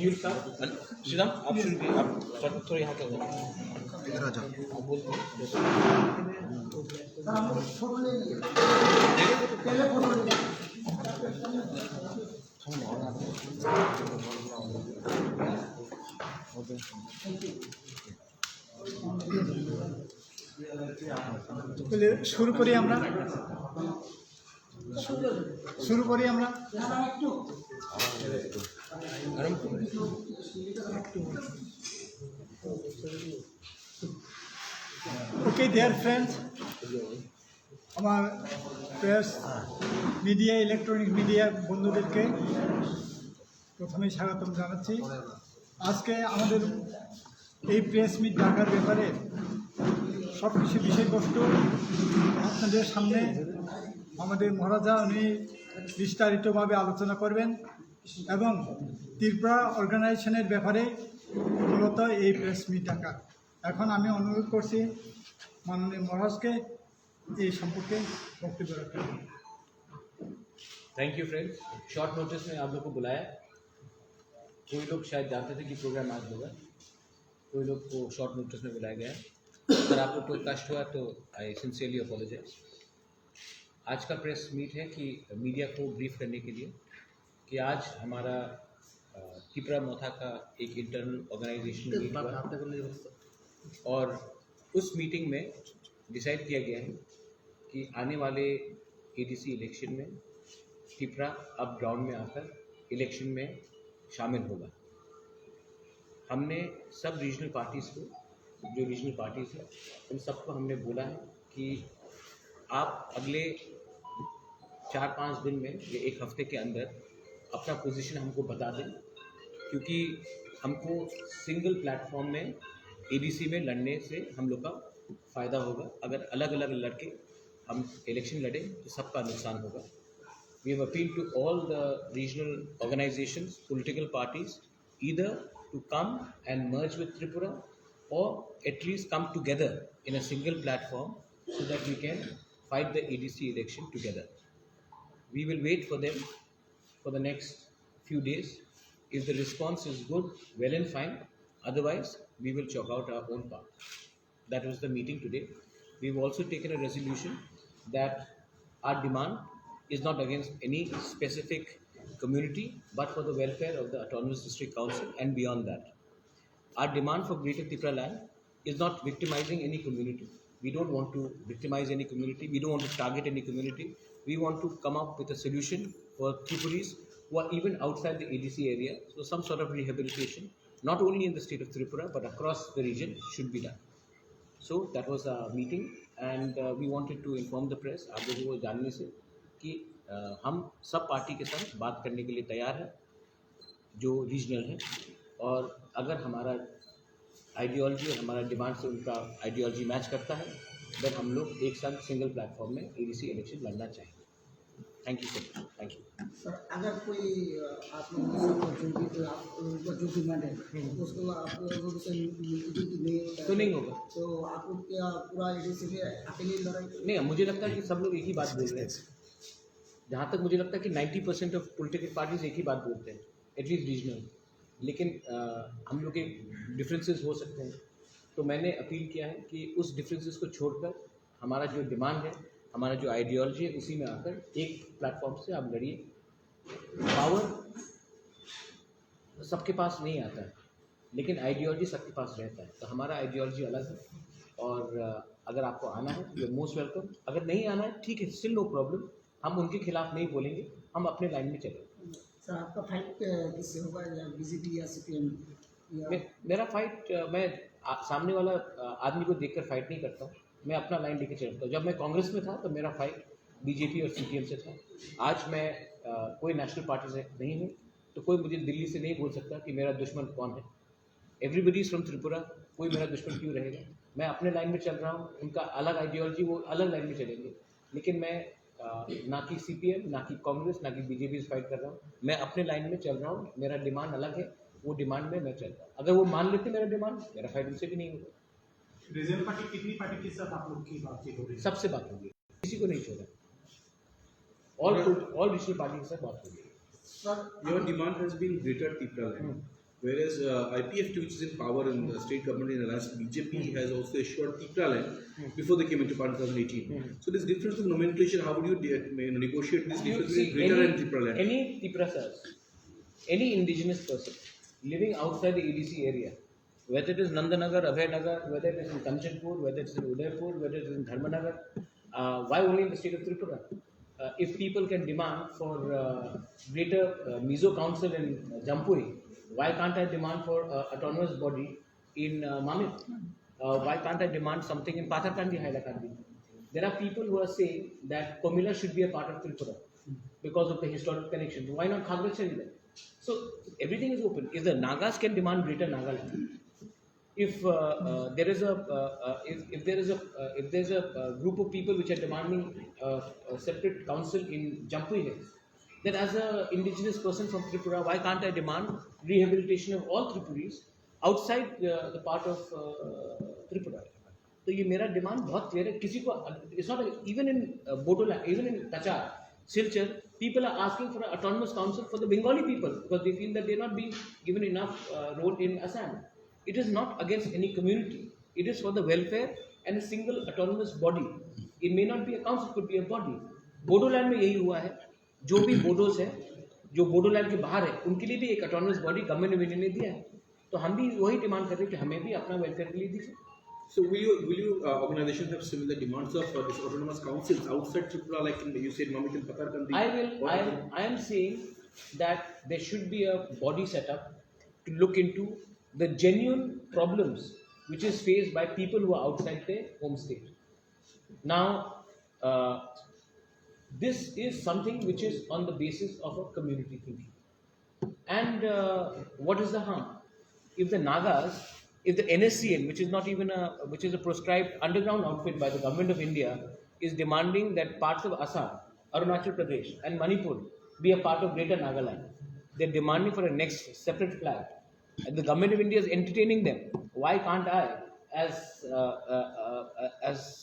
You'll का श्रीराम आप शुरू कीजिए, आप थोड़ा यहाँ कर इधर आ जाओ। आप बोलते তাহলে শুরু করি আমরা ওকে ডিয়ার ফ্রেন্ডস, আমার প্রেস মিডিয়া ইলেকট্রনিক মিডিয়া বন্ধুদেরকে প্রথমেই স্বাগতম জানাচ্ছি। আজকে আমাদের এই প্রেস মিট ডাকার ব্যাপারে সব কিছু বিষয়বস্তু আপনাদের সামনে আমাদের মহারাজা উনি বিস্তারিতভাবে আলোচনা করবেন এবং ত্রিপুরা অর্গানাইজেশনের ব্যাপারে মূলত এই প্রেস মিট ডাকা। এখন আমি অনুরোধ করছি মাননীয় মহারাজকে এই সম্পর্কে বক্তব্য রাখতে। Thank you friends. Short notice में आप लोग को बुलाया, कोई लोग शायद जानते थे कि प्रोग्राम आज होगा, कोई लोग को शॉर्ट नोटिस में बुलाया गया है। अगर आपको कोई कष्ट हुआ तो आई सिंसियरली अपोलोजाइज। आज का प्रेस मीट है कि मीडिया को ब्रीफ करने के लिए कि आज हमारा त्रिपुरा मोथा का एक इंटरनल ऑर्गेनाइजेशन मीट हुआ और उस मीटिंग में डिसाइड किया गया है कि आने वाले एडीसी इलेक्शन में त्रिपुरा अब ग्राउंड में आकर इलेक्शन में शामिल होगा। हमने सब रीजनल पार्टीज़ को, जो रीजनल पार्टीज़ है उन सबको हमने बोला है कि आप अगले 4-5 दिन में या एक हफ्ते के अंदर अपना पोजीशन हमको बता दें, क्योंकि हमको सिंगल प्लेटफॉर्म में एडीसी में लड़ने से हम लोग का फ़ायदा होगा। अगर अलग अलग लड़के हम इलेक्शन लड़ें तो सबका नुकसान होगा। We have appealed to all the regional organizations, political parties, either to come and merge with Tripura or at least come together in a single platform so that we can fight the ADC election together. We will wait for them for the next few days. If the response is good, well and fine. Otherwise, we will chalk out our own path. That was the meeting today. We've also taken a resolution that our demand is not against any specific community, but for the welfare of the Autonomous District Council and beyond that. Our demand for Greater Tripura land is not victimizing any community. We don't want to victimize any community. We don't want to target any community. We want to come up with a solution for Tripuris who are even outside the ADC area. So some sort of rehabilitation, not only in the state of Tripura, but across the region should be done. So that was our meeting and we wanted to inform the press, आप लोगों को जानने से कि हम सब party के साथ बात करने के लिए तैयार हैं जो रीजनल हैं, और अगर हमारा आइडियोलॉजी और हमारा डिमांड से उनका आइडियोलॉजी मैच करता है देन हम लोग एक साथ सिंगल प्लेटफॉर्म में एडीसी इलेक्शन लड़ना चाहेंगे। Thank you sir, thank you sir. अगर कोई आप लोगों को जो डिमांड है उसको आप लोगों से तो नहीं होगा, तो आप लोग क्या पूरा एडीसी में अकेले लड़ाई? नहीं, मुझे लगता है कि सब लोग एक ही बात बोल रहे हैं। जहाँ तक मुझे लगता है कि 90% ऑफ पॉलिटिकल पार्टीज एक ही बात बोलते हैं, एटलीस्ट रीजनल, लेकिन हम लोग के डिफरेंसेस हो सकते हैं। तो मैंने अपील किया है कि उस डिफरेंसेस को छोड़कर हमारा जो डिमांड है, हमारा जो आइडियोलॉजी है, उसी में आकर एक प्लेटफॉर्म से आप लड़िए। पावर सबके पास नहीं आता है, लेकिन आइडियोलॉजी सबके पास रहता है। तो हमारा आइडियोलॉजी अलग है और अगर आपको आना है यू आर मोस्ट वेलकम। अगर नहीं आना है ठीक है, स्टिल नो प्रॉब्लम, हम उनके खिलाफ नहीं बोलेंगे, हम अपने लाइन में चलेंगे। सर आपका फाइट किससे होगा, या बीजेपी या सीपीएम? मेरा फाइट, मैं सामने वाला आदमी को देखकर फाइट नहीं करता हूँ, मैं अपना लाइन लेके चलता हूँ। जब मैं कांग्रेस में था तो मेरा फाइट बीजेपी और सीपीएम से था। आज मैं कोई नेशनल पार्टी से नहीं हूँ, तो कोई मुझे दिल्ली से नहीं बोल सकता कि मेरा दुश्मन कौन है। एवरीबडी इज़ फ्रॉम त्रिपुरा, कोई मेरा दुश्मन क्यों रहेगा। मैं अपने लाइन में चल रहा हूँ, उनका अलग आइडियोलॉजी, वो अलग लाइन में चलेंगे, लेकिन मैं ना कि सीपीएम, ना कि कांग्रेस, ना कि बीजेपी से फाइट कर रहा हूँ। मैं अपने लाइन में चल रहा हूँ, मेरा डिमांड अलग है, वो डिमांड में मैं चल रहा हूँ। अगर वो मान लेते मेरा डिमांड, मेरा फाइट उनसे भी नहीं होगा। रीजनल पार्टी कितनी पार्टी के साथ आप लोग की बातचीत हो रही है? सबसे बात होगी, किसी को नहीं छोड़ा। ऑल रीजनल पार्टी के साथ बात होगी। Sir Your demand has been Greater Tripura land. Whereas IPFT, which is in power in the state government in Alliance BJP, has also assured Tipra land before they came into power in 2018. So this difference of nomenclature, how would you negotiate this You difference see, between greater and Tipra land? any Tiprasas, any indigenous person living outside the EDC area, whether it is Nandanagar, Abhaynagar, whether it is in Kanchanpur, whether it is in Udaipur, whether it is in Dharmanagar, why only in the state of Tripura? If people can demand for greater Mizo Council in Jampui, why can't I demand for autonomous body in Mamit? Why can't I demand something in Patharkandi, Hailakandi? There are people who are saying that Komila should be a part of Tripura because of the historical connection. Why not Khagrachari then? So everything is open. If the Nagas can demand greater Nagaland, if there is a if there is a group of people which are demanding a separate council in Jampui Hills, then as a indigenous person from Tripura, why can't I demand rehabilitation of all Tripuris outside the part of Tripura? तो ये मेरा demand बहुत clear है किसी को it's not even in Bodoland even in Cachar Silchar people are asking for an autonomous council for the Bengali people because they feel that they are not being given enough role in Assam. It is not against any community. It is for the welfare and a single autonomous body. It may not be a council, could be a body. Bodoland में यही हुआ है जो भी बोडोस है जो बोडोलैंड के बाहर है उनके लिए भी एक autonomous body government of India ने दिया है तो हम भी वही डिमांड कर रहे हैं कि हमें भी अपना वेलफेयर के लिए दीजिए. So will you organizations have similar demands of this autonomous councils outside Tripura, like in, you said Mamit and Patarkandi? I am saying that there should be a body set up to look into the genuine problems which is faced by people who are outside their home state. Now, this is something which is on the basis of a community thinking. And what is the harm? If the Nagas, if the NSCN, which is not even which is a proscribed underground outfit by the government of India, is demanding that parts of Assam, Arunachal Pradesh, and Manipur be a part of Greater Nagaland, they're demanding for a next separate flag, and the government of India is entertaining them. Why can't I, as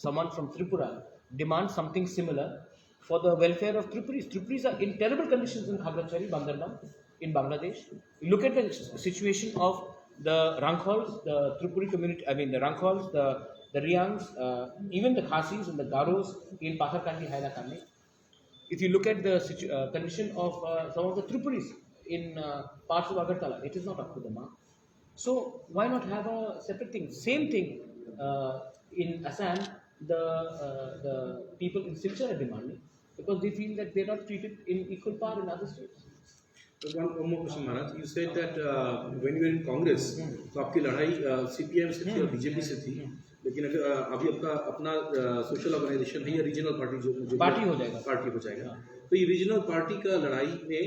someone from Tripura, demand something similar for the welfare of Tripuris? Tripuris are in terrible conditions in Khagrachari, Bandarban, in Bangladesh. Look at the situation of the Ranghols, the Tripuri community, I mean the Ranghols, the Riangs, even the Khasis and the Garos in Patharkandi, Hailakandi. If you look at the condition of some of the Tripuris in parts of Agartala, it is not up to the mark. So why not have a separate thing? Same thing in Assam, the people in Silchar are demanding because they feel that they are not treated in equal power in other states. One more question, Maharaj. You said that when you were in Congress, तो आपकी लड़ाई CPM से थी और BJP से थी, लेकिन अगर अभी अपना सोशल ऑर्गेनाइजेशन है या रीजनल पार्टी जो पार्टी हो जाएगा तो ये रीजनल पार्टी का लड़ाई में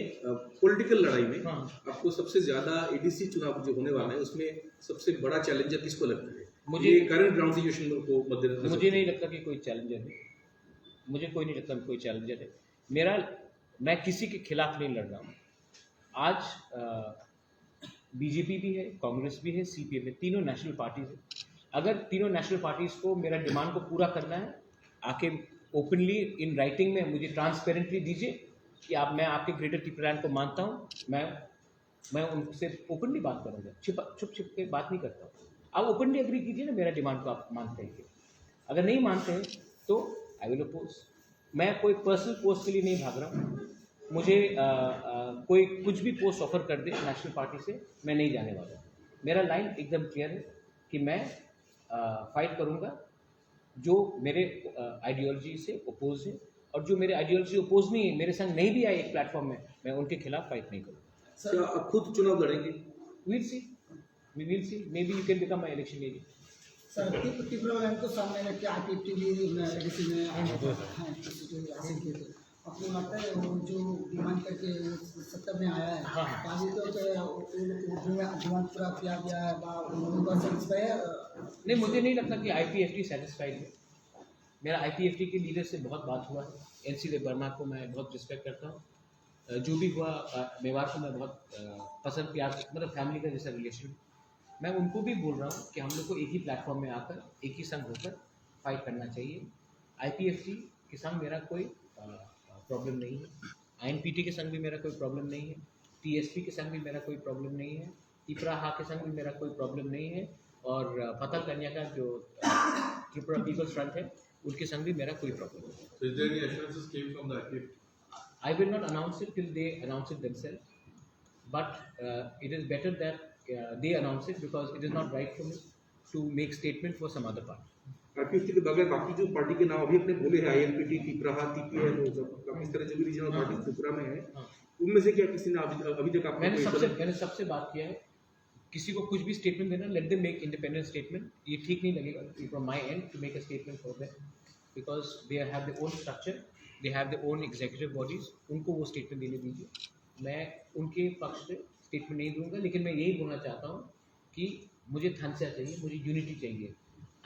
पॉलिटिकल लड़ाई में आपको सबसे ज्यादा ADC चुनाव जो होने वाला है उसमें सबसे बड़ा चैलेंजर किसको लगता है? मुझे करंट ग्राउंड सिचुएशन को मद्देनजर मुझे नहीं लगता कि कोई चैलेंजर है. मुझे कोई नहीं लगता कि कोई चैलेंजर है. मैं किसी के खिलाफ नहीं लड़ रहा हूँ. आज बीजेपी भी है, कांग्रेस भी है, CPM है, तीनों नेशनल पार्टीज है. अगर तीनों नेशनल पार्टीज को मेरा डिमांड को पूरा करना है, आके ओपनली इन राइटिंग में मुझे ट्रांसपेरेंटली दीजिए कि मैं आपके ग्रेटर ट्रिपुरा को मानता हूँ. मैं उनसे ओपनली बात करूँगा, छुप के बात नहीं करता हूँ. आप ओपनली एग्री कीजिए ना मेरा डिमांड को आप मानते हैं. अगर नहीं मानते हैं तो आई विल अपोज. मैं कोई पर्सनल पोस्ट के लिए नहीं भाग रहा हूँ. मुझे कोई कुछ भी पोस्ट ऑफर कर दे नेशनल पार्टी से, मैं नहीं जाने वाला. मेरा लाइन एकदम क्लियर है कि मैं फाइट करूंगा जो मेरे आइडियोलॉजी से अपोज है और जो मेरे आइडियोलॉजी अपोज नहीं है, मेरे संग नहीं भी आए एक प्लेटफॉर्म में, मैं उनके खिलाफ फाइट नहीं करूँगा. सर आप खुद चुनाव लड़ेंगे? Will see may be you can become my election agent. Sir Tripura को सामने में क्या ADC में हासिल किए थे, आपको लगता है वो जो डिमांड करके सत्ता में आया है बाकी तो डिमांड पूरा किया गया है उनका सेटिस्फाई है? नहीं, मुझे नहीं लगता कि IPFT सेटिस्फाइड है. मेरा IPFT के लीडर से बहुत बात हुआ है. NC देव वर्मा को मैं बहुत रिस्पेक्ट करता हूँ. जो भी हुआ मेवाड़ को मैं बहुत पसंद प्यार मतलब फैमिली का जैसा रिलेशन. मैं उनको भी बोल रहा हूँ कि हम लोग को एक ही प्लेटफॉर्म में आकर एक ही संग होकर फाइट करना चाहिए. IPFT के संग मेरा कोई प्रॉब्लम नहीं है. INPT के संग भी मेरा कोई प्रॉब्लम नहीं है. TSP के संग भी मेरा कोई प्रॉब्लम नहीं है. तिपराहा के संग भी मेरा कोई प्रॉब्लम नहीं है, और पतल कन्या का जो त्रिपुरा पीपल्स फ्रंट है उनके संग भी मेरा कोई प्रॉब्लम नहीं है। So is there any assurances came from the IPF? I will not announce it till they announce it themselves, but it is better that they announce it, because it is not right for me to make statement for some other party. IPF के बगैर बाकी जो party के नाम अभी अपने बोले हैं, आईएनपीटी, तिपराहा, टीपीएन, इस तरह जो भी रीजनल पार्टी त्रिपुरा में है, उनमें से क्या किसी ने अभी तक आपको मैंने सबसे बात किया है, किसी को कुछ भी स्टेटमेंट देना, let them make independent statement. ये ठीक नहीं लगेगा from my end to make a statement for them, because they have their own structure, they have their own executive bodies, उनको वो स्टेटमेंट देने दीजिए। मैं उनके पक्ष से स्टेटमेंट नहीं दूंगा, लेकिन मैं यही बोलना चाहता हूँ कि मुझे थंसा चाहिए, मुझे यूनिटी चाहिए।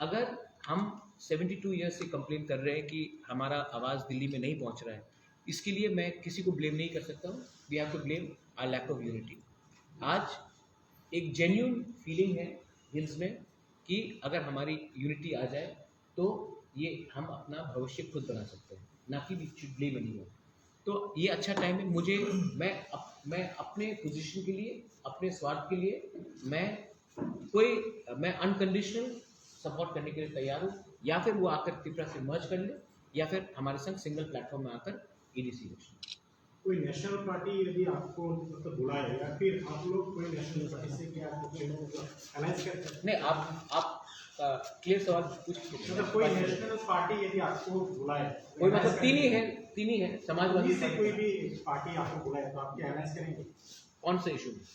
अगर हम 72 ईयर्स से कंप्लेन कर रहे हैं कि हमारा आवाज़ दिल्ली में नहीं पहुँच रहा है, इसके लिए मैं किसी को ब्लेम नहीं कर सकता हूँ। We have to blame our lack of unity. आज एक जेन्युइन फीलिंग है हिल्स में कि अगर हमारी यूनिटी आ जाए तो ये हम अपना भविष्य खुद बना सकते हैं, ना कि वी शुड ब्लेम एनीवन। तो ये अच्छा टाइम है। मुझे मैं अपने पोजीशन के लिए, अपने स्वार्थ के लिए मैं अनकंडीशनल सपोर्ट करने के लिए तैयार हूँ, या फिर वो आकर त्रिपुरा से मर्ज कर ले, या फिर हमारे संग सिंगल प्लेटफॉर्म में आकर EDC इलेक्शन। कोई नेशनल पार्टी यदि आपको मतलब बुलाए, या फिर आप लोग कोई नेशनल पार्टी से क्या अलायंस करते हैं? नहीं, आप क्लियर सवाल पूछ सकते मतलब कोई नेशनल पार्टी यदि आपको बुलाए, कोई मतलब तीन ही है समाजवादी से कोई भी पार्टी आपको बुलाए तो आप क्या अलायंस करेंगे? कौन से इशू में?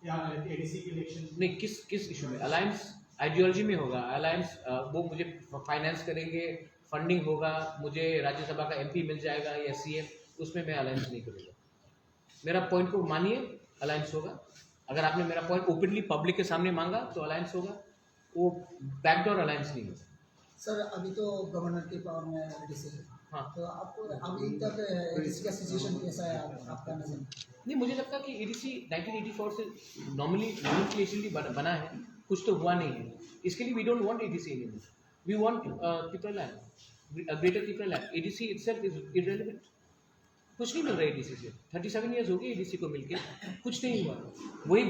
या ADC के इलेक्शन? नहीं, किस इशू में? अलायंस आइडियोलॉजी में होगा अलायंस। वो मुझे फाइनेंस करेंगे, फंडिंग होगा, मुझे राज्यसभा का MP मिल जाएगा या CM, उसमें मैं अलायंस नहीं करूँगा। मेरा पॉइंट को मानिए, अलायंस होगा। अगर आपने मेरा पॉइंट ओपनली पब्लिक के सामने मांगा तो अलायंस होगा, वो बैकडोर अलायंस नहीं होगा। सर अभी तो गवर्नर के पावर में ADC है, हाँ, तो आपको अभी तक ADC का सिचुएशन कैसा है आपका नजर? नहीं, मुझे लगता है कि EDC 1984 से नॉमिनेशनली बना है, कुछ तो हुआ नहीं है। इसके लिए we don't want EDC anymore, we want Tripura land, greater Tripura land. EDC itself is irrelevant. कुछ नहीं मिल रहा है EDC से। 37 ईयर्स हो गए EDC को मिलके, कुछ नहीं हुआ। वही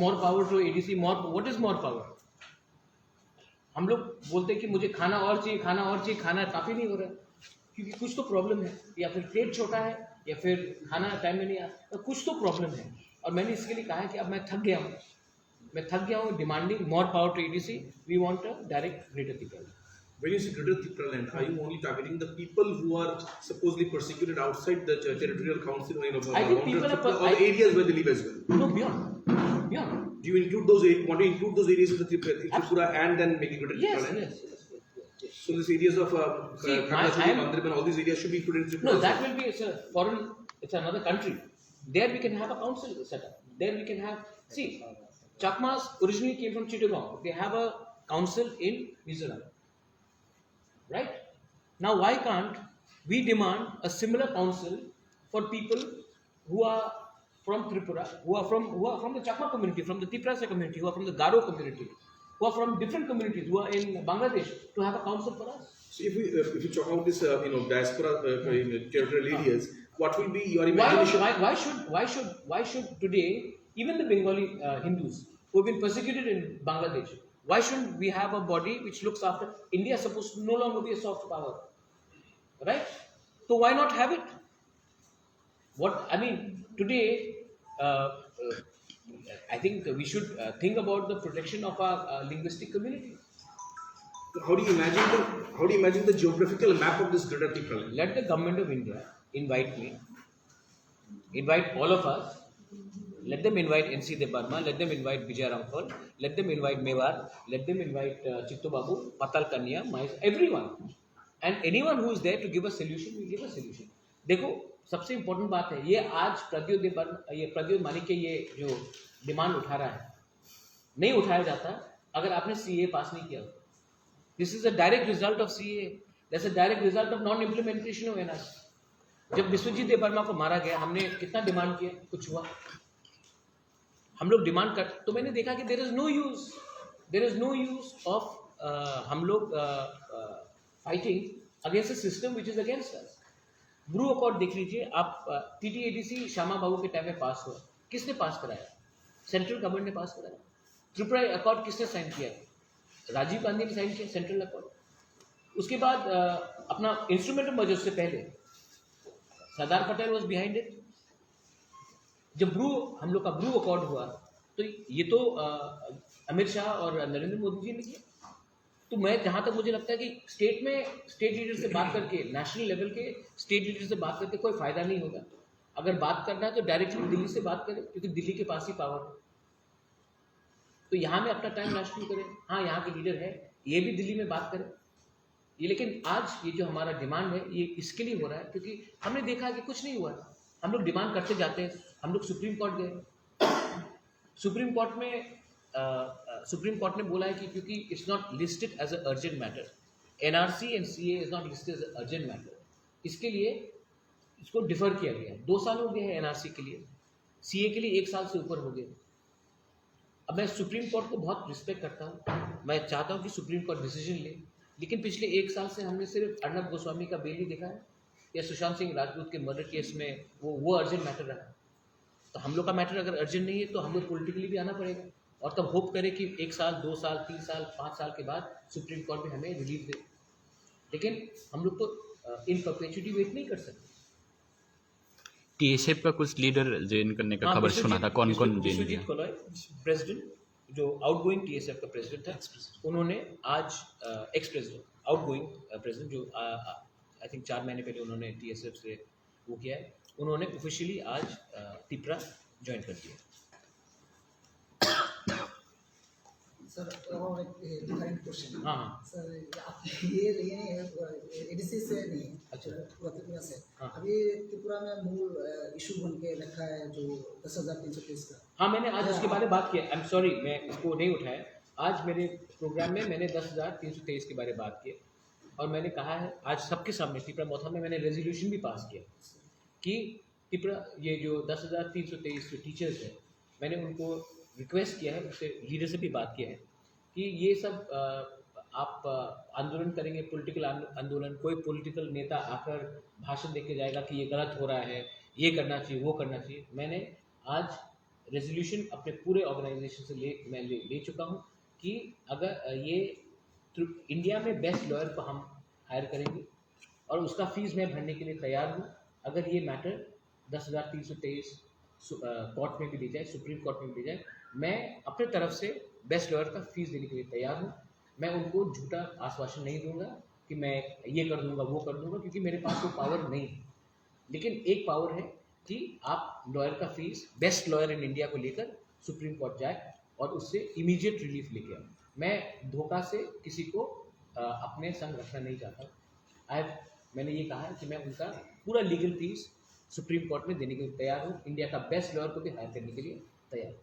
more power to EDC, what is more power? हम लोग बोलते हैं कि मुझे खाना और चाहिए, खाना काफ़ी नहीं हो रहा है, क्योंकि कुछ तो प्रॉब्लम है, या फिर पेट छोटा है, या फिर खाना टाइम में नहीं आता, तो कुछ तो प्रॉब्लम है। और मैंने इसके लिए कहा है कि अब मैं थक गया हूँ demanding more power to EDC। We want a direct greater Tripura. When you say Greater Tripura land, are you only targeting the people who are supposedly persecuted outside the territorial council, I think people are or the areas where they live as well? No, beyond. Do you include those? Want to include those areas in the Tripura and then make it Greater Tripura land? Yes. So these areas of See, Mandirban, all these areas should be included in Tripura. No, that will be it's another country. There we can have a council set up. There we can have. See, Chakmas originally came from Chittagong. They have a council in Mizoram. Right? Now, why can't we demand a similar council for people who are from Tripura, who are from the Chakma community, from the Tiprasa community, who are from the Garo community, who are from different communities, who are in Bangladesh, to have a council for us? So if you talk about this, diaspora territorial areas, what will be your imagination? Why should today even the Bengali Hindus who have been persecuted in Bangladesh, why shouldn't we have a body which looks after? India is supposed to no longer be a soft power, right? So why not have it? Today, I think we should think about the protection of our linguistic community. How do you imagine the geographical map of this Greater Tripura land? Let the government of India invite me, invite all of us. Let them invite NC Debarma, let them invite Vijay Ramphal, let them invite Mewar, let them invite Chittu Babu, Patal Kanya, everyone. And anyone who is there to give a solution, will give a solution. देखो, सबसे important बात है, ये आज प्रद्योत मानिक के ये जो demand उठा रहा है, नहीं उठाया जाता अगर आपने CA पास नहीं किया। This is a direct result of CA. That's a direct result of non-implementation of NRC. जब विश्वजीत देबर्मा को मारा गया, हमने कितना डिमांड किया, कुछ हुआ? हम लोग डिमांड कर, तो मैंने देखा कि there is no use of हम लोग fighting against a system which is against us. Bru accord देख लीजिए आप, TTADC श्यामा बाबू के टाइम में पास हुआ, किसने पास कराया? सेंट्रल गवर्नमेंट ने पास करा है। त्रिपुरा अकॉर्ड किसने साइन किया है? राजीव गांधी ने साइन किया सेंट्रल अकॉर्ड। उसके बाद अपना इंस्ट्रूमेंट मर्जर से पहले Sardar Patel was behind it. जब हम लोग का ब्रू अकॉर्ड हुआ तो ये तो अमित शाह और नरेंद्र मोदी जी ने किया। तो मैं जहाँ तक मुझे लगता है कि स्टेट लीडर से बात करके, नेशनल लेवल के स्टेट लीडर से बात करके कोई फायदा नहीं होगा। अगर बात करना है तो डायरेक्टली दिल्ली से बात करें, क्योंकि दिल्ली के पास ही पावर है। तो यहाँ में अपना टाइम वेस्ट नहीं करें। हाँ, यहाँ के लीडर है, ये भी दिल्ली में बात करें ये। लेकिन आज ये जो हमारा डिमांड है ये इसके लिए हो रहा है क्योंकि हमने देखा कि कुछ नहीं हुआ। हम लोग डिमांड करते जाते हैं। हम लोग सुप्रीम कोर्ट गए, सुप्रीम कोर्ट ने बोला है कि क्योंकि it's not listed as a urgent matter, NRC and CA is not listed as a urgent matter, इसके लिए इसको डिफर किया गया है। 2 साल हो गए हैं एनआरसी के लिए, सीए के लिए 1 साल से ऊपर हो गए। अब मैं सुप्रीम कोर्ट को बहुत रिस्पेक्ट करता हूँ, मैं चाहता हूँ कि सुप्रीम कोर्ट डिसीजन ले, लेकिन पिछले 1 साल से हमने सिर्फ अर्नब गोस्वामी का बेल ही देखा है या सुशांत सिंह राजपूत के मर्डर केस में वो अर्जेंट मैटर रहा। तो हम लोग का मैटर अगर अर्जेंट नहीं है तो हम लोग पॉलिटिकली भी आना पड़ेगा और तब होप करें कि 1 साल, 2 साल, 3 साल, 5 साल के बाद सुप्रीम कोर्ट भी हमें रिलीफ दे। लेकिन हम लोग तो इन परपेचुइटी वेट नहीं कर सकते। टीएसएफ का कुछ लीडर ज्वाइन करने का खबर सुना था, कौन कौन ज्वाइन विश्वजीत किया? कोलॉय, प्रेसिडेंट जो आउटगोइंग टीएसएफ का प्रेसिडेंट था, उन्होंने आज एक्स प्रेसिडेंट, आउटगोइंग प्रेसिडेंट जो आई थिंक 4 महीने पहले उन्होंने टीएसएफ से वो किया है, उन्होंने ऑफिशियली आज त्रिपुरा ज्वाइन कर दिया। सर और एक डिफरेंट क्वेश्चन। हाँ हाँ सर आप ये एडीसी से नहीं है, अच्छा। पूरा त्रिपुरा से। हाँ। अभी त्रिपुरा में मूल इशू बन के रखा है जो 10,330 का। हाँ, मैंने आज उसके बारे में बात की। आई एम सॉरी, मैं इसको नहीं उठाया। आज मेरे प्रोग्राम में मैंने 10,323 के बारे में बात की और मैंने कहा है आज सबके सामने त्रिपुरा मौथा में मैंने रेजोल्यूशन भी पास किया कि त्रिपुरा ये जो 10,323 जो टीचर्स हैं, मैंने उनको रिक्वेस्ट किया है, उससे लीडर से भी बात किया है कि ये सब आप आंदोलन करेंगे, पॉलिटिकल आंदोलन, कोई पॉलिटिकल नेता आकर भाषण देके जाएगा कि ये गलत हो रहा है, ये करना चाहिए, वो करना चाहिए। मैंने आज रेजोल्यूशन अपने पूरे ऑर्गेनाइजेशन से ले चुका हूँ कि अगर ये इंडिया में बेस्ट लॉयर को हम हायर करेंगे और उसका फीस मैं भरने के लिए तैयार हूँ। अगर ये मैटर 10,323 कोर्ट में भी दी जाए, सुप्रीम कोर्ट में भी दी जाए, मैं अपने तरफ से बेस्ट लॉयर का फीस देने के लिए तैयार हूँ। मैं उनको झूठा आश्वासन नहीं दूंगा कि मैं ये कर दूंगा, वो कर दूंगा, क्योंकि मेरे पास वो पावर नहीं है। लेकिन एक पावर है कि आप लॉयर का fees, best lawyer in India को लेकर सुप्रीम कोर्ट जाए और उससे इमीडिएट रिलीफ लेके आए। मैं धोखा से किसी को अपने संग रखना नहीं चाहता। मैंने ये कहा है कि मैं उनका पूरा लीगल फीस सुप्रीम कोर्ट में देने के लिए तैयार हूँ। इंडिया का बेस्ट लॉयर को भी हायर करने के लिए तैयार हूँ।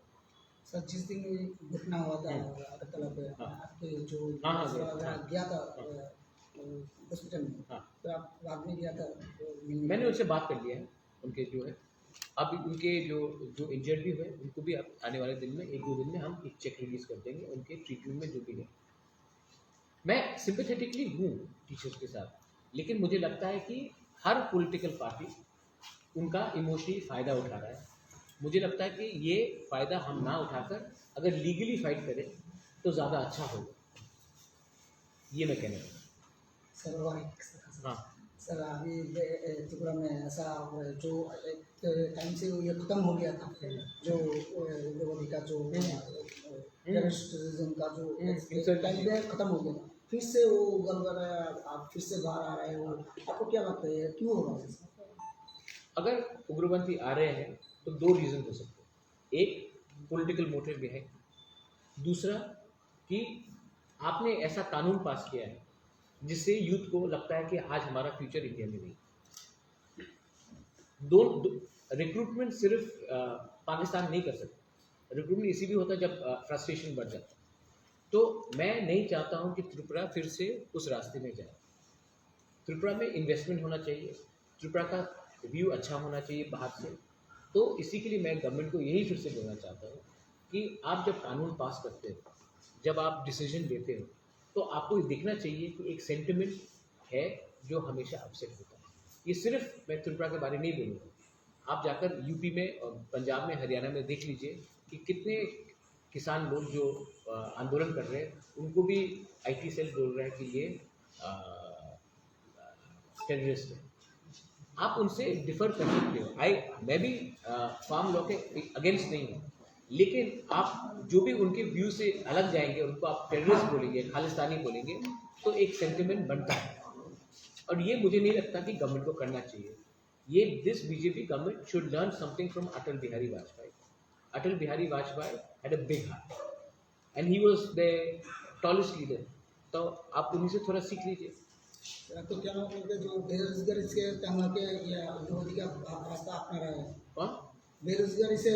सर जिस दिन ये घटना हुआ था अगरतला पे, हाँ। आपके जो हाँ, गया था हॉस्पिटल में, हाँ। तो आप बाद में गया था मिलने? मैंने उनसे बात कर लिया है, उनके जो है अब उनके जो इंजर्ड भी हुए उनको भी अब आने वाले दिन में 1-2 दिन में हम एक चेक रिलीज कर देंगे उनके ट्रीटमेंट में जो भी है। मैं सिंपैथेटिकली हूँ टीचर्स के साथ, लेकिन मुझे लगता है कि हर पॉलिटिकल पार्टी उनका इमोशनली फ़ायदा उठा रहा है। मुझे लगता है कि ये फ़ायदा हम ना उठाकर अगर लीगली फाइट करें तो ज़्यादा अच्छा होगा, ये मैं कहना चाहता हूँ। सर और एक हाँ सर अभी त्रिपुरा में ऐसा जो एक टाइम से ये खत्म हो गया था, जो उग्रवादी का जो टेररिस्टिज्म का जो टाइम पे खत्म हो गया, फिर से वो गलगल आप फिर से बाहर आ रहे हो, आपको क्या लगता है क्यों हो रहा है? अगर उग्रपंथी आ रहे हैं तो 2 रीज़न हो सकते हैं। एक पॉलिटिकल मोटिव भी है, दूसरा कि आपने ऐसा कानून पास किया है जिससे यूथ को लगता है कि आज हमारा फ्यूचर इंडिया में नहीं। रिक्रूटमेंट सिर्फ पाकिस्तान नहीं कर सकता, रिक्रूटमेंट इसी भी होता है जब फ्रस्ट्रेशन बढ़ जाता है। तो मैं नहीं चाहता हूं कि त्रिपुरा फिर से उस रास्ते में जाए। त्रिपुरा में इन्वेस्टमेंट होना चाहिए, त्रिपुरा का व्यू अच्छा होना चाहिए बाहर से। तो इसी के लिए मैं गवर्नमेंट को यही फिर से बोलना चाहता हूँ कि आप जब कानून पास करते हो, जब आप डिसीजन लेते हो, तो आपको ये देखना चाहिए कि एक सेंटिमेंट है जो हमेशा अपसेट होता है। ये सिर्फ मैं त्रिपुरा के बारे में नहीं बोलूँगा, आप जाकर यूपी में और पंजाब में, हरियाणा में देख लीजिए कि कितने किसान लोग जो आंदोलन कर रहे हैं उनको भी आईटी सेल बोल रहा है कि ये टेररिस्ट है। आप उनसे डिफर कर सकते हो। मैं भी फार्म लॉ के अगेंस्ट नहीं हूँ, लेकिन आप जो भी उनके व्यू से अलग जाएंगे, उनको आप टेररिस्ट बोलेंगे, खालिस्तानी बोलेंगे, तो एक सेंटिमेंट बनता है। और ये मुझे नहीं लगता कि गवर्नमेंट को करना चाहिए। ये this BJP government should learn something from Atal Bihari Vajpayee. Atal Bihari Vajpayee had a big heart and he was the tallest leader. तो आप उन्हीं से थोड़ा सीख लीजिए। तो क्या नाम बोलते जो बेरोजगारी से तंग के या विरोधी का रास्ता अपना रहे हैं, कौन? बेरोजगारी से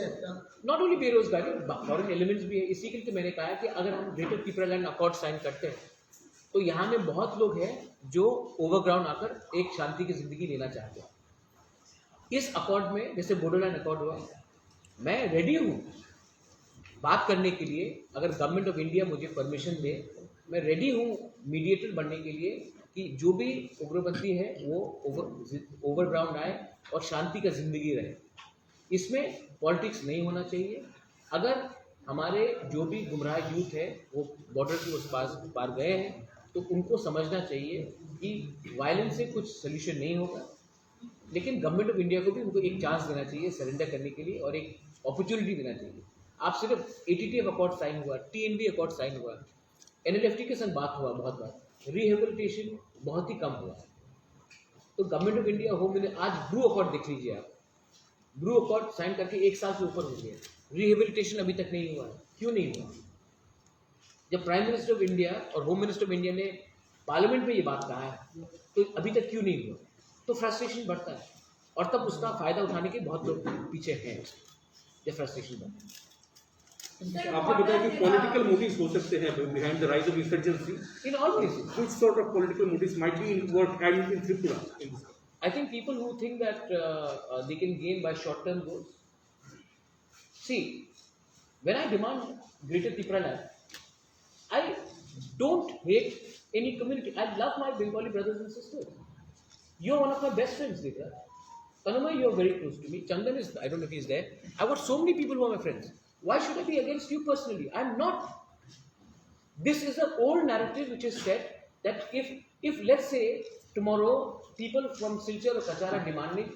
नॉट ओनली बेरोजगारी, फॉरेन एलिमेंट्स भी है। इसी के लिए तो मैंने कहा है कि अगर हम ग्रेटर पीपललैंड अकॉर्ड साइन करते हैं तो यहाँ में बहुत लोग हैं जो ओवरग्राउंड आकर एक शांति की जिंदगी लेना चाहते हैं। इस अकॉर्ड में जैसे बोडोलैंड अकॉर्ड हुआ, मैं रेडी हूँ बात करने के लिए। अगर गवर्नमेंट ऑफ इंडिया मुझे परमिशन दे, मैं रेडी हूँ मीडिएटर बनने के लिए कि जो भी उग्रपंथी है वो ओवरग्राउंड आए और शांति का जिंदगी रहे। इसमें पॉलिटिक्स नहीं होना चाहिए। अगर हमारे जो भी गुमराह यूथ है वो बॉर्डर के उस पार गए हैं तो उनको समझना चाहिए कि वायलेंस से कुछ सोल्यूशन नहीं होगा, लेकिन गवर्नमेंट ऑफ इंडिया को भी उनको एक चांस देना चाहिए सरेंडर करने के लिए और एक अपॉर्चुनिटी देना चाहिए। आप सिर्फ ATTF अकॉर्ड साइन हुआ, TNB अकॉर्ड साइन हुआ, NLFT के संग बात हुआ बहुत बार, रिहेबिलिटेशन बहुत ही कम हुआ। तो government of India home minister आज ब्रू अकॉर्ड देख लीजिए आप, ब्रू अकॉर्ड साइन करके 1 साल से ऊपर हो गया, रिहेबिलिटेशन अभी तक नहीं हुआ है। क्यों नहीं हुआ? जब प्राइम मिनिस्टर ऑफ इंडिया और होम मिनिस्टर ऑफ इंडिया ने पार्लियामेंट में ये बात कहा है तो अभी तक क्यों नहीं हुआ? तो फ्रस्ट्रेशन बढ़ता है और तब उसका फायदा उठाने के बहुत लोग पीछे हैं जब फ्रस्ट्रेशन बढ़ता है। आपने बताया कि पॉलिटिकल मोटिव्स हो सकते हैं behind the rise of insurgency. In all cases which sort of political motives might be involved and in Tripura in this? I think people who think that they can gain by short-term goals. See, when I demand greater Tipraland, I don't hate any community. I love my Bengali brothers and sisters. You're one of my best friends, Divya. Tanumay, you're very close to me. Chandan is, I don't know if he's there. I've got so many people who are my friends. Why should I be against you personally? I'm not. This is an old narrative which is said that if let's say tomorrow people from Silchar or Kachar are demanding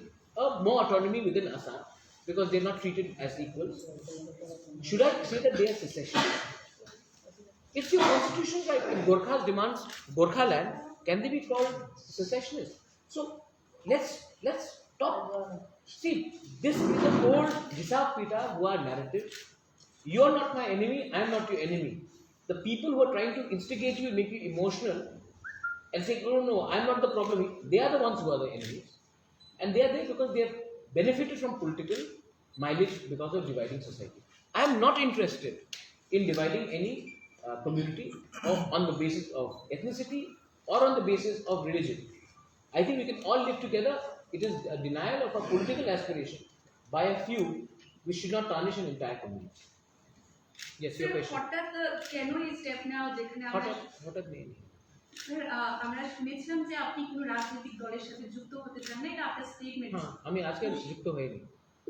more autonomy within Assam because they're not treated as equals, should I say that they are secessionists? It's your constitutional right. If Gorkhas demands Gorkha land, can they be called secessionists? So let's stop. See, this is an old Hisab Pita who are narrative. You are not my enemy, I am not your enemy. The people who are trying to instigate you, make you emotional and say, no, I'm not the problem. They are the ones who are the enemies. And they are there because they have benefited from political mileage because of dividing society. I am not interested in dividing any community on the basis of ethnicity or on the basis of religion. I think we can all live together. It is a denial of a political aspiration by a few which should not tarnish an entire community. Yes, your question. হঠাৎ কেন এই step নেওয়া যেখানে আমরা হঠাৎ নেই। Sir আমরা শুনেছিলাম যে আপনি কোনো রাজনৈতিক দলের সাথে যুক্ত হতে চান না, এটা আপনার স্টেটমেন্ট। হ্যাঁ, আমি আজকে যুক্ত হইনি।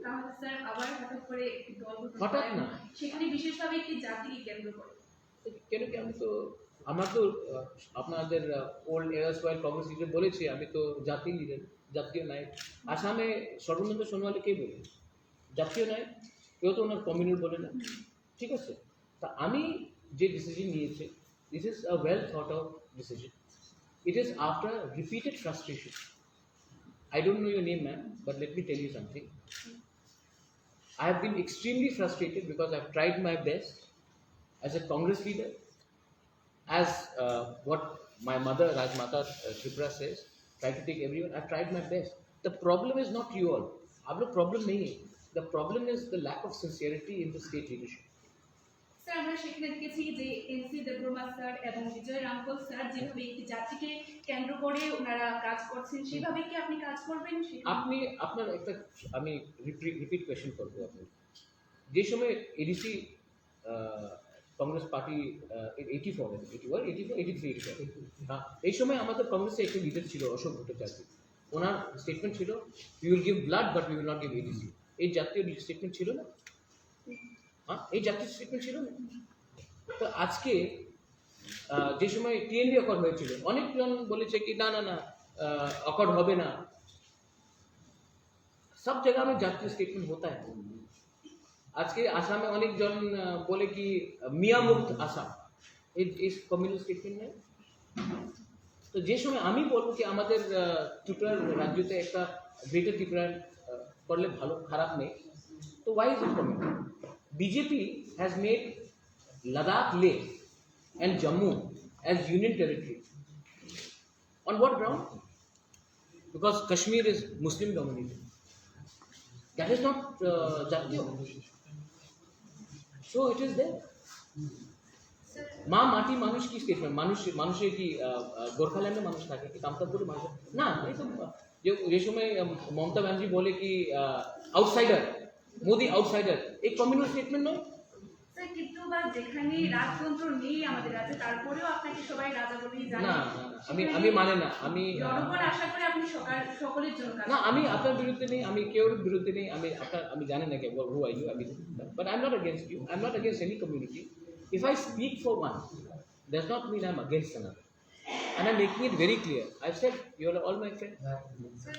তাহলে স্যার আবার হঠাৎ করে একটি দল গঠন হঠাৎ করেন, না। সেখানে বিশেষভাবে একটি জাতিকে কেন্দ্র করে। কেন কি আমার তো আপনাদের ওল্ড এয়ারসওয়াইল কংগ্রেস লিডার বলেছে আমি তো জাতীয় লিডার, জাতীয় নায়ক। আসামে সর্বানন্দ সোনোয়ালে কে বলে জাতীয় নায়ক? কেউ তো ওনার কমিউনাল বলে না। ঠিক আছে, তা আমি যে ডিসিশন নিয়েছি, this is a well thought out decision. It is after repeated frustration. I don't know your name, ma'am, but let me tell you something. I have been extremely frustrated because I've tried my best as a Congress leader, as what my mother Rajmata Tripura says, try to take everyone. I've tried my best. The problem is not you all. आप लोग problem नहीं है. The problem is the lack of sincerity in the state leadership. Sir আমরা সেখানে দেখেছি যে NC Debbarma sir এবং বিজয় রামপল sir যেভাবে একটি জাতিকে কেন্দ্র করে ওনারা কাজ করছেন, সেভাবে কি আপনি কাজ করবেন? আপনি আপনার একটা আমি রিপিট কোয়েশ্চেন করবো। আপনি যে সময় এডিসি কংগ্রেস পার্টি 84 হ্যাঁ, এই সময় আমাদের কংগ্রেসে একটা লিডার ছিল অশোক ভট্টাচার্য। ওনার স্টেটমেন্ট ছিল we will give blood but we will not give ADC. এই জাতীয় স্টেটমেন্ট ছিল না। হ্যাঁ এই জাতীয় স্টেটমেন্ট ছিল না। তো আজকে যে সময় টিএনবি অ্যাকর্ড হয়েছিল অনেকজন বলেছে কি না না না অ্যাকর্ড হবে না। सब जगह में जातीय स्टेटमेंट होता है। आज के आसाम में अनेक जन बोले कि मियाँ मुक्त आसाम इस कम्युनल स्टेटमेंट में। तो যে সময় আমি বলবো কি আমাদের ত্রিপুরার রাজ্যতে একটা গ্রেটার ত্রিপুরা করলে ভালো খারাপ নেই, তো why is it coming? BJP has made Ladakh, Leh and Jammu as union territory. On what ground? Because Kashmir is Muslim dominated. That is not Jatiya. So it is there. মা মাটি মানুষ কি statement মানুষের কি গোর্খাল্যান্ডে মানুষ থাকে কি কামতাপুরে মানুষ না। এই তো যে সময় মমতা ব্যানার্জি বলে কি আউটসাইডার মোদি আউটসাইডার এই কমিউনাল স্টেটমেন্ট নয় স্যার। কিন্তু বা যেখানে রাজতন্ত্র নেই আমাদের রাজ্যে তারপরেও আপনাকে সবাই রাজা বলেই জানে। না আমি মানে না আমি জনগণ আশা করে আপনি সকলের জন্য কাজ না আমি আপনার বিরুদ্ধে নেই, আমি কেউর বিরুদ্ধে নেই, আমি জানি না who are you, but I am not against you, I am not against any community. If I speak for one, does not mean I am against another. And I am making it very clear. I've said you are all my friends. Sir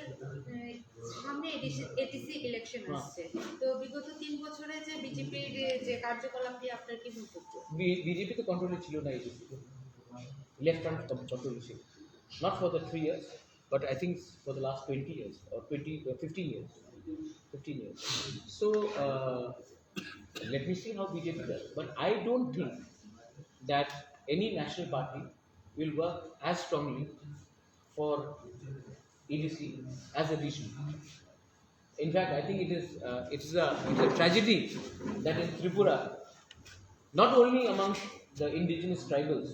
সামনে ATC election আসছে, তো বিগত 3 বছরে যে বিজেপির যে কার্যকলাপ নিয়ে আপনার কি বক্তব্য? BJP তো কন্ট্রোলে ছিল না, এটি লেফট হ্যান্ড কন্ট্রোলে ছিল, not for the 3 years, but I think for the last 20 years or 15 years. So let me see how BJP does. But I don't think that any national party will work as strongly for EDC as a region. In fact, I think it is a tragedy that in Tripura, not only amongst the indigenous tribals,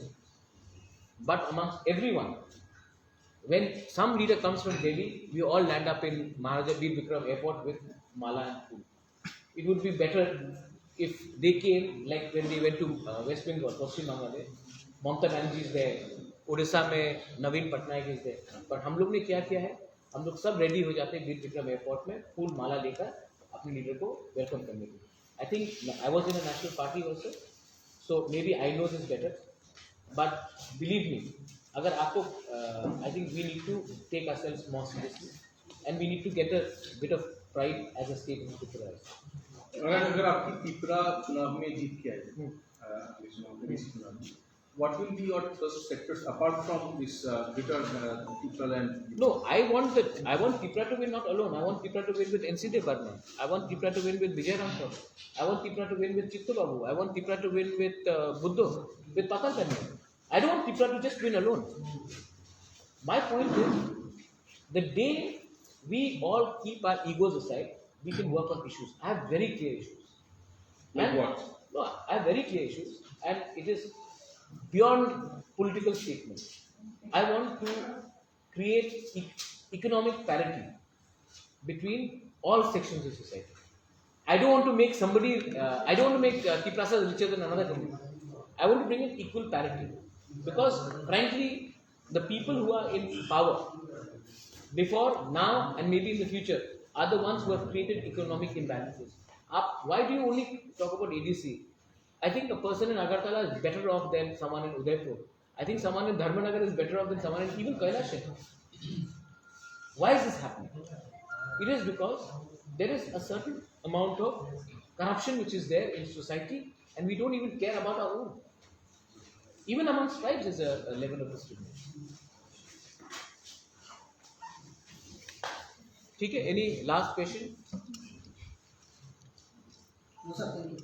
but amongst everyone, when some leader comes from Delhi, we all land up in Maharaja Bir Bikram Airport with mala and food. It would be better if they came like when they went to West Bengal, Paschim Bangladesh, Mamata Banerjee is there, Orissa में नवीन Patnaik is there, पर हम लोग ने क्या किया है, हम लोग सब रेडी हो जाते हैं बीर विक्रम एयरपोर्ट में फूल माला लेकर अपने लीडर को वेलकम करने के लिए. I think I was in a national party also, so maybe I know this better, but believe me अगर आपको I think we need to take ourselves more seriously and we need to get a bit of pride as a state in Tripura. अगर आपकी त्रिपुरा चुनाव में जीत के आए what will be your first sectors apart from this greater Tripura land? No, I want Tripura to win not alone. I want Tripura to win with NCD Barma. I want Tripura to win with Vijay Ramkar. I want Tripura to win with Chittu Babu. I want Tripura to win with Buddho, with Patal Kanni. I don't want Tripura to just win alone. My point is, the day we all keep our egos aside, we can work on issues. I have very clear issues. Like what? No, I have very clear issues, and it is beyond political statements. I want to create economic parity between all sections of society. I don't want to make somebody, I don't want to make Tiprasa richer than another community. I want to bring in equal parity, because frankly, the people who are in power before, now and maybe in the future are the ones who have created economic imbalances. Why do you only talk about ADC? I think a person in Agartala is better off than someone in Udaipur. I think someone in Dharmanagar is better off than someone in even Kailash. Why is this happening? It is because there is a certain amount of corruption which is there in society, and we don't even care about our own. Even amongst tribes is a level of discrimination. Okay, any last question? No, sir, thank you.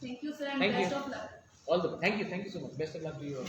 Thank you, sir, and Thank best you. of luck. Thank you so much. Best of luck to you all.